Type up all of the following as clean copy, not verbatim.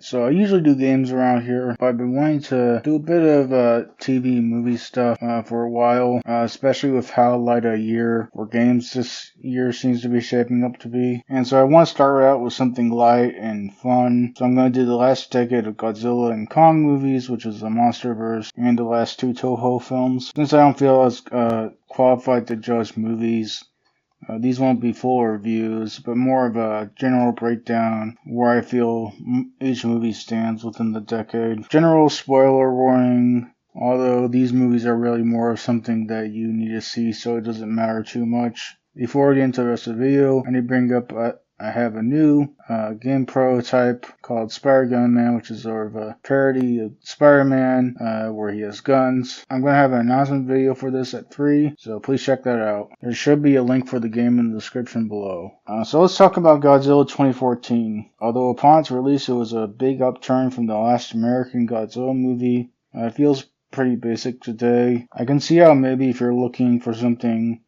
So I usually do games around here, but I've been wanting to do a bit of TV movie stuff for a while, especially with how light a year for games this year seems to be shaping up to be. And so I want to start out with something light and fun. So I'm going to do the last decade of Godzilla and Kong movies, which is the MonsterVerse, and the last two Toho films. Since I don't feel as qualified to judge movies, these won't be full reviews, but more of a general breakdown where I feel each movie stands within the decade. General spoiler warning, although these movies are really more of something that you need to see, so it doesn't matter too much. Before I get into the rest of the video, I need to bring up I have a new game prototype called Spider-Gun Man, which is sort of a parody of Spider-Man where he has guns. I'm going to have an announcement video for this at 3, so please check that out. There should be a link for the game in the description below. So let's talk about Godzilla 2014. Although upon its release it was a big upturn from the last American Godzilla movie, it feels pretty basic today. I can see how maybe if you're looking for something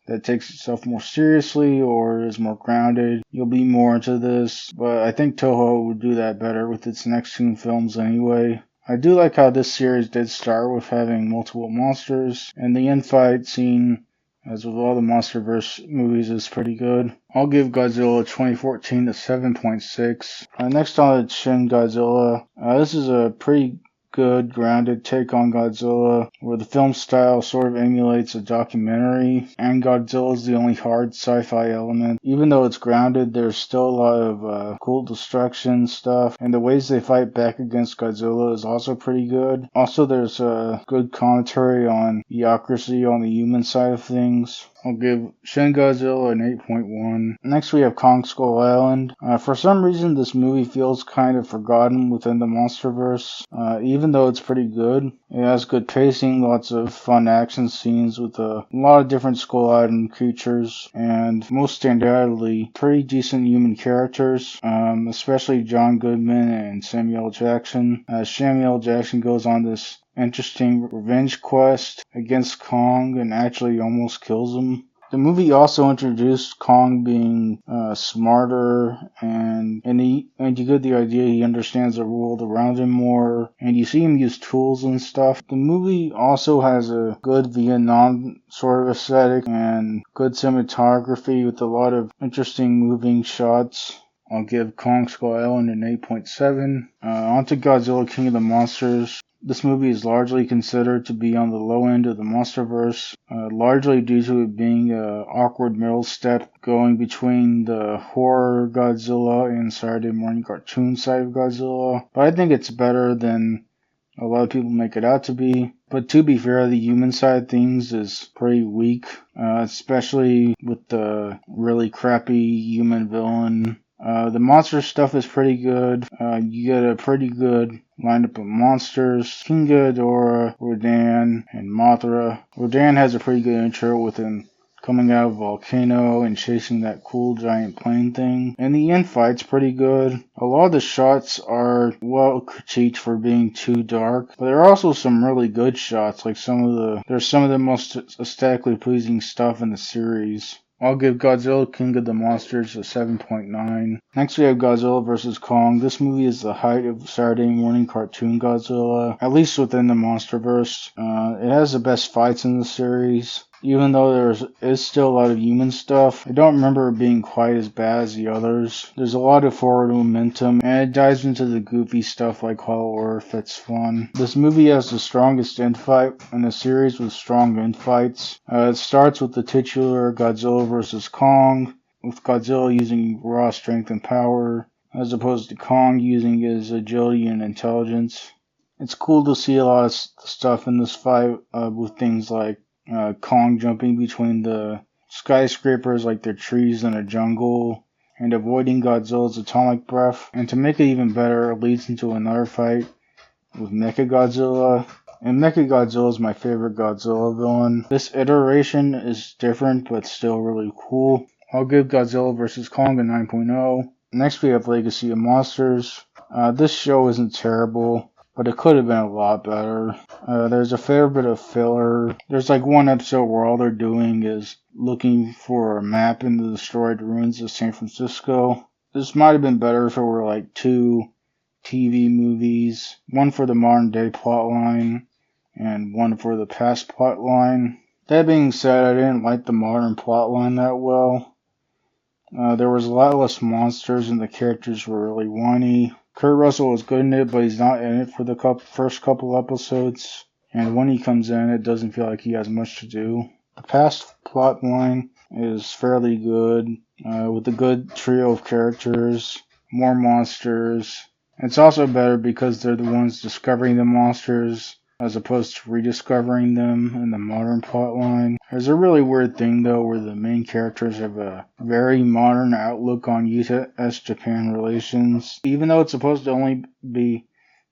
that takes itself more seriously or is more grounded, you'll be more into this, but I think Toho would do that better with its next two films anyway. I do like how this series did start with having multiple monsters, and the infight scene, as with all the MonsterVerse movies, is pretty good. I'll give Godzilla 2014 a 7.6. Next on Shin Godzilla. This is a pretty good, grounded take on Godzilla, where the film style sort of emulates a documentary, and Godzilla is the only hard sci-fi element. Even though it's grounded, there's still a lot of cool destruction stuff, and the ways they fight back against Godzilla is also pretty good. Also, there's a good commentary on idiocracy on the human side of things. I'll give Shin Godzilla an 8.1. Next we have Kong Skull Island. For some reason this movie feels kind of forgotten within the MonsterVerse, even though it's pretty good. It has good pacing, lots of fun action scenes with a lot of different Skull Island creatures, and most standardly, pretty decent human characters, especially John Goodman and Samuel Jackson. Samuel Jackson goes on this interesting revenge quest against Kong and actually almost kills him. The movie also introduced Kong being smarter, and you get the idea he understands the world around him more, and you see him use tools and stuff. The movie also has a good Vietnam sort of aesthetic and good cinematography with a lot of interesting moving shots. I'll give Kong Skull Island an 8.7. On to Godzilla King of the Monsters. This movie is largely considered to be on the low end of the MonsterVerse, largely due to it being an awkward middle step going between the horror Godzilla and Saturday morning cartoon side of Godzilla. But I think it's better than a lot of people make it out to be. But to be fair, the human side of things is pretty weak, especially with the really crappy human villain. The monster stuff is pretty good. You get a pretty good lineup of monsters: King Ghidorah, Rodan, and Mothra. Rodan has a pretty good intro with him coming out of a volcano and chasing that cool giant plane thing. And the infight's pretty good. A lot of the shots are well critiqued for being too dark, but there are also some really good shots, like there's some of the most aesthetically pleasing stuff in the series. I'll give Godzilla King of the Monsters a 7.9. Next we have Godzilla vs. Kong. This movie is the height of Saturday morning cartoon Godzilla, at least within the MonsterVerse. It has the best fights in the series. Even though there is still a lot of human stuff, I don't remember it being quite as bad as the others. There's a lot of forward momentum, and it dives into the goofy stuff like Hollow Earth that's fun. This movie has the strongest infight in the series with strong infights. It starts with the titular Godzilla vs. Kong, with Godzilla using raw strength and power, as opposed to Kong using his agility and intelligence. It's cool to see a lot of stuff in this fight with things like Kong jumping between the skyscrapers like they're trees in a jungle, and avoiding Godzilla's atomic breath. And to make it even better, it leads into another fight with Mechagodzilla. And Mechagodzilla is my favorite Godzilla villain. This iteration is different, but still really cool. I'll give Godzilla vs. Kong a 9.0. Next we have Legacy of Monsters. This show isn't terrible, but it could have been a lot better. There's a fair bit of filler. There's like one episode where all they're doing is looking for a map in the destroyed ruins of San Francisco. This might have been better if it were like 2 TV movies, one for the modern day plotline and one for the past plotline. That being said, I didn't like the modern plotline that well. There was a lot less monsters and the characters were really whiny. Kurt Russell was good in it, but he's not in it for the first couple episodes. And when he comes in, it doesn't feel like he has much to do. The past plotline is fairly good, with a good trio of characters, more monsters. It's also better because they're the ones discovering the monsters as opposed to rediscovering them in the modern plotline. There's a really weird thing though where the main characters have a very modern outlook on US-Japan relations. Even though it's supposed to only be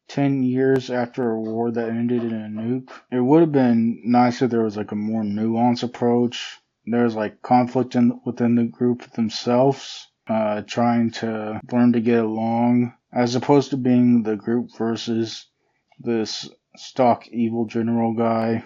10 years after a war that ended in a nuke, it would have been nice if there was like a more nuanced approach. There's like conflict within the group themselves, trying to learn to get along, as opposed to being the group versus this stock evil general guy.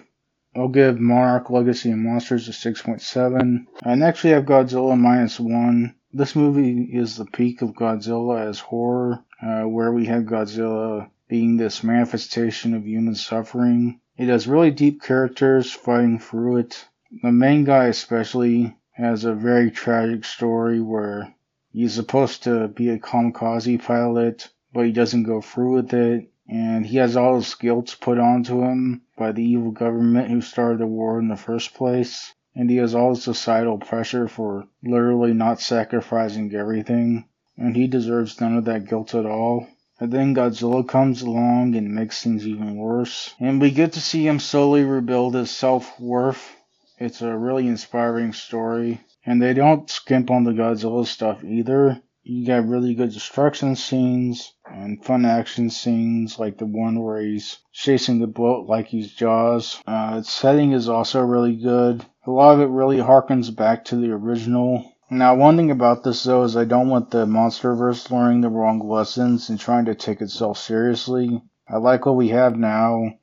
I'll give Monarch Legacy and Monsters a 6.7. Next we have Godzilla -1. This movie is the peak of Godzilla as horror, where we have Godzilla being this manifestation of human suffering. It has really deep characters fighting through it. The main guy especially has a very tragic story where he's supposed to be a kamikaze pilot, but he doesn't go through with it. And he has all his guilt put onto him by the evil government who started the war in the first place. And he has all the societal pressure for literally not sacrificing everything. And he deserves none of that guilt at all. And then Godzilla comes along and makes things even worse. And we get to see him slowly rebuild his self-worth. It's a really inspiring story. And they don't skimp on the Godzilla stuff either. You got really good destruction scenes and fun action scenes like the one where he's chasing the boat like he's Jaws. Its setting is also really good. A lot of it really harkens back to the original. Now, one thing about this though is I don't want the MonsterVerse learning the wrong lessons and trying to take itself seriously. I like what we have now,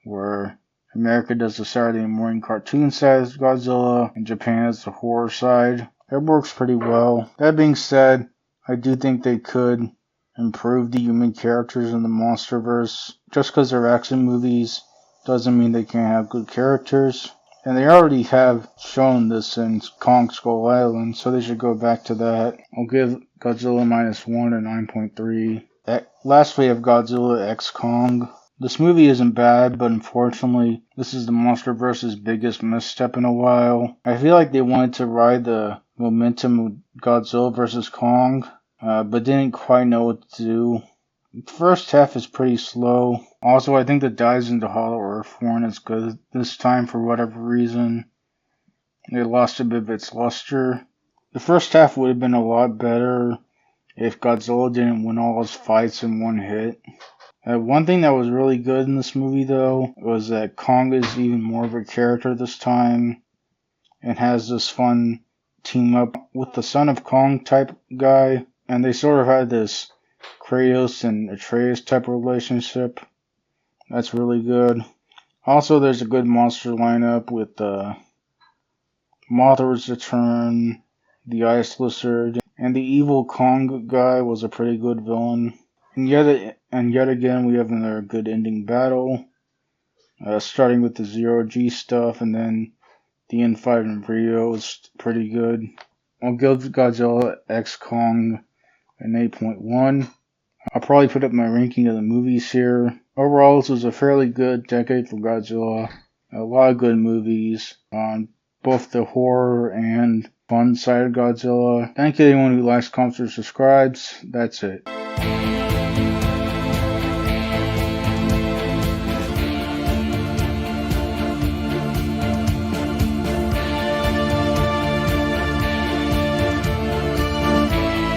where America does the Saturday morning cartoon side of Godzilla and Japan has the horror side. It works pretty well. That being said, I do think they could improve the human characters in the MonsterVerse. Just because they're action movies doesn't mean they can't have good characters. And they already have shown this in Kong Skull Island, so they should go back to that. I'll give Godzilla -1 a 9.3. Last we have Godzilla x Kong. This movie isn't bad, but unfortunately, this is the MonsterVerse's biggest misstep in a while. I feel like they wanted to ride the momentum of Godzilla vs. Kong, but didn't quite know what to do. The first half is pretty slow. Also, I think the dives into Hollow Earth weren't as good this time for whatever reason. It lost a bit of its luster. The first half would have been a lot better if Godzilla didn't win all his fights in one hit. One thing that was really good in this movie, though, was that Kong is even more of a character this time and has this fun team up with the Son of Kong type guy. And they sort of had this Kratos and Atreus type relationship. That's really good. Also, there's a good monster lineup with Mothra's Return, the Ice Lizard, and the evil Kong guy was a pretty good villain. And yet again, we have another good ending battle, starting with the Zero-G stuff, and then the infight in Rio is pretty good. I'll give Godzilla x Kong an 8.1. I'll probably put up my ranking of the movies here. Overall, this was a fairly good decade for Godzilla. A lot of good movies on both the horror and fun side of Godzilla. Thank you to anyone who likes, comments, or subscribes. That's it.